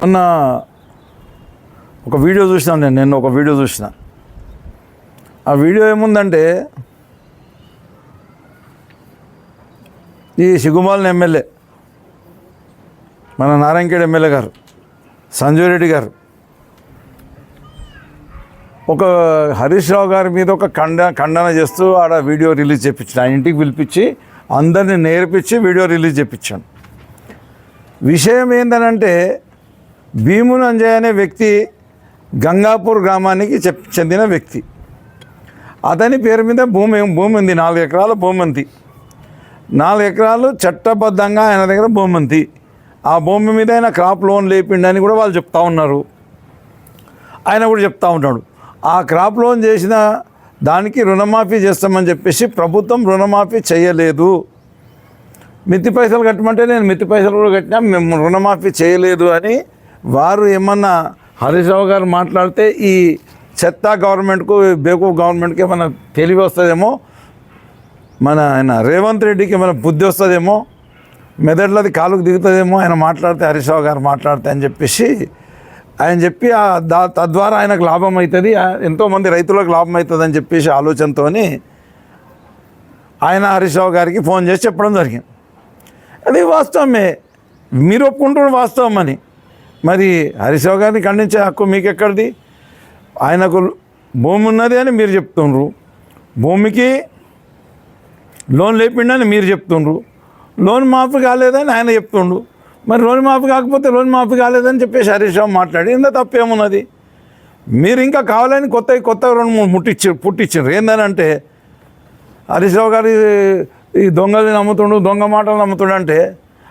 మొన్న ఒక వీడియో చూసినాను నేను ఒక వీడియో చూసిన. ఆ వీడియో ఏముందంటే ఈ సిగ్గుమాలిన ఎమ్మెల్యే మన నారాయణఖేడ్ ఎమ్మెల్యే గారు సంజయ్ రెడ్డి గారు ఒక హరీష్ రావు గారి మీద ఒక ఖండన చేస్తూ ఆడ వీడియో రిలీజ్ చేయించాను. ఆయన ఇంటికి పిలిపించి అందరినీ నేర్పించి వీడియో రిలీజ్ చేయించాను. విషయం ఏంటనంటే భీముని అంజయ్య అనే వ్యక్తి గంగాపూర్ గ్రామానికి చెందిన వ్యక్తి. అతని పేరు మీద భూమి ఉంది, 4 ఎకరాల భూమి ఉంది. 4 ఎకరాలు చట్టబద్ధంగా ఆయన దగ్గర భూమి ఉంది. ఆ భూమి మీద ఆయన క్రాప్ లోన్ లేపిండని కూడా వాళ్ళు చెప్తా ఉన్నారు. ఆయన కూడా చెప్తా ఉంటాడు. ఆ క్రాప్ లోన్ చేసిన దానికి రుణమాఫీ చేస్తామని చెప్పేసి ప్రభుత్వం రుణమాఫీ చేయలేదు. మిత్తి పైసలు కట్టమంటే నేను మిత్తి పైసలు కూడా కట్టినా, మేము రుణమాఫీ చేయలేదు అని వారు ఏమన్నా హరీష్ రావు గారు మాట్లాడితే ఈ చెత్త గవర్నమెంట్కు బేకూఫ్ గవర్నమెంట్కి ఏమైనా తెలివి వస్తుందేమో, ఆయన రేవంత్ రెడ్డికి ఏమైనా బుద్ధి వస్తుందేమో, మెదడులది కాలుకు దిగుతుందేమో ఆయన మాట్లాడితే, హరీష్ రావు గారు మాట్లాడితే అని చెప్పేసి ఆయన చెప్పి తద్వారా ఆయనకు లాభం అవుతుంది, ఎంతోమంది రైతులకు లాభం అవుతుంది అని చెప్పేసి ఆలోచనతో ఆయన హరీష్ రావు గారికి ఫోన్ చేసి చెప్పడం జరిగింది. అది వాస్తవమే, మీరు ఒప్పుకుంటున్న వాస్తవం అని. మరి హరీష్ రావు గారిని ఖండించే హక్కు మీకు ఎక్కడిది? ఆయనకు భూమి ఉన్నది అని మీరు చెప్తుండ్రు, భూమికి లోన్ లేపిండని మీరు చెప్తుండ్రు, లోన్ మాఫీ కాలేదని ఆయన చెప్తుండ్రు. మరి లోన్ మాఫీ కాకపోతే లోన్ మాఫీ కాలేదని చెప్పేసి హరీష్ రావు మాట్లాడి ఇంత తప్పేమున్నది? మీరు ఇంకా కావాలని కొత్త 2-3 పుట్టించారు. ఏందనంటే హరీష్ రావు గారు ఈ దొంగలు నమ్ముతుండు, దొంగ మాటలు నమ్ముతుండు అంటే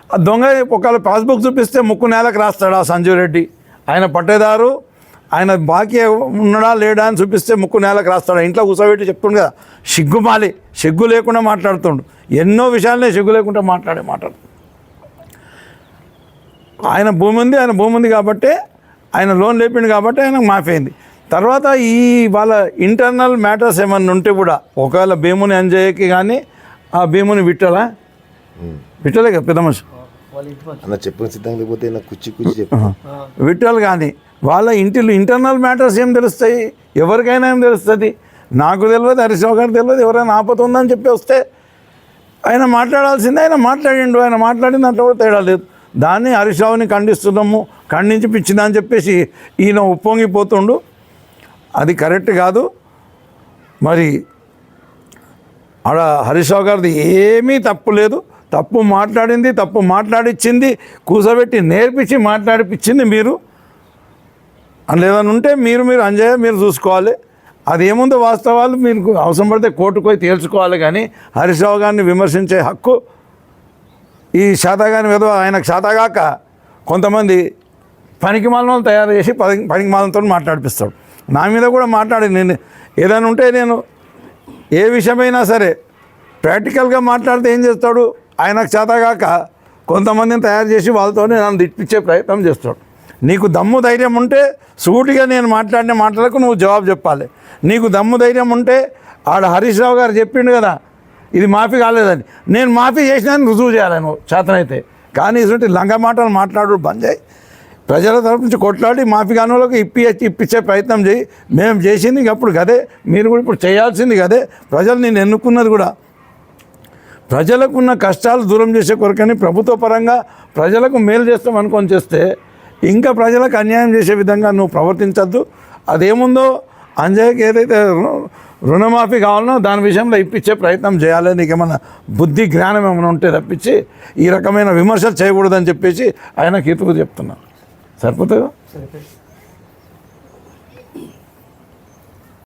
ఆ దొంగ ఒకవేళ పాస్బుక్ చూపిస్తే ముక్కు నేలకు రాస్తాడు ఆ సంజయ్ రెడ్డి. ఆయన పట్టేదారు, ఆయన బాకీ ఉన్నాడా లేడా అని చూపిస్తే ముక్కు నేలకు రాస్తాడు. ఇంట్లో కూర్చోబెట్టి చెప్తుండు కదా, సిగ్గు లేకుండా మాట్లాడుతుండు. ఎన్నో విషయాలనే సిగ్గు లేకుండా మాట్లాడు. ఆయన భూమి ఉంది కాబట్టి, ఆయన లోన్ లేపిండు కాబట్టి ఆయనకు మాఫీ అయింది. తర్వాత ఈ వాళ్ళ ఇంటర్నల్ మ్యాటర్స్ ఏమన్నా ఉంటే కూడా ఒకవేళ భీముని అంజయ్యకి కానీ ఆ భీముని విట్టలే కదా పెద్ద మనిషి విట్టలు కానీ వాళ్ళ ఇంటర్నల్ మ్యాటర్స్ ఏం తెలుస్తాయి? ఎవరికైనా ఏం తెలుస్తుంది? నాకు తెలియదు, హరీష్ రావు గారికి తెలియదు. ఎవరైనా ఆపత ఉందని చెప్పి వస్తే ఆయన మాట్లాడాల్సిందే. ఆయన మాట్లాడిండు, ఆయన మాట్లాడిన దాంట్లో కూడా తేడా లేదు. దాన్ని హరీష్ రావుని ఖండిస్తున్నాము, ఖండించి పిచ్చిందా అని చెప్పేసి ఈయన ఉప్పొంగిపోతుండు. అది కరెక్ట్ కాదు. మరి ఆడ హరీష్ రావు గారిది ఏమీ తప్పు లేదు. తప్పు మాట్లాడింది, తప్పు మాట్లాడిచ్చింది, కూసబెట్టి నేర్పించి మాట్లాడిపించింది మీరు. అందులో ఏదైనా ఉంటే మీరు అంజయ్య మీరు చూసుకోవాలి. అది ఏముందో వాస్తవాలు మీరు అవసరం పడితే కోర్టుకు పోయి తేల్చుకోవాలి. కానీ హరీష్ రావు గారిని విమర్శించే హక్కు ఈ శాతగాని మీద ఆయనకు శాతగాక కొంతమంది పనికిమాలను తయారు చేసి పనికిమాలతో మాట్లాడిపిస్తాడు. నా మీద కూడా మాట్లాడి నేను ఏదైనా ఉంటే నేను ఏ విషయమైనా సరే ప్రాక్టికల్గా మాట్లాడితే ఏం చేస్తాడు, ఆయనకు చేతగాక కొంతమందిని తయారు చేసి వాళ్ళతోనే నన్ను తిప్పించే ప్రయత్నం చేస్తాడు. నీకు దమ్ము ధైర్యం ఉంటే సూటిగా నేను మాట్లాడిన మాటలకు నువ్వు జవాబు చెప్పాలి. నీకు దమ్ము ధైర్యం ఉంటే ఆడ హరీష్ రావు గారు చెప్పిండు కదా ఇది మాఫీ కాలేదని, నేను మాఫీ చేసినాను రుజువు చేయాలి నువ్వు చేతనైతే. కానీ ఇటువంటి లంగ మాటలు మాట్లాడు బంద్ చేయి. ప్రజల తరపు నుంచి కొట్లాడి మాఫీ కాని వాళ్ళకి ఇప్పించే ప్రయత్నం చేయి. మేము చేసింది అప్పుడు గదే, మీరు కూడా ఇప్పుడు చేయాల్సింది గదే. ప్రజలు నేను ఎన్నుకున్నది కూడా ప్రజలకున్న కష్టాలు దూరం చేసే కొరకని ప్రభుత్వ పరంగా ప్రజలకు మేలు చేస్తాం అనుకొని చేస్తే ఇంకా ప్రజలకు అన్యాయం చేసే విధంగా నువ్వు ప్రవర్తించద్దు. అదేముందో అంజయ్యకి ఏదైతే రుణమాఫీ కావాలనో దాని విషయంలో ఇప్పించే ప్రయత్నం చేయాలి. నీకేమన్నా బుద్ధి జ్ఞానం ఏమైనా ఉంటే తప్పించి ఈ రకమైన విమర్శలు చేయకూడదని చెప్పేసి ఆయన కీర్తికు చెప్తున్నాను. సరిపోతుందా?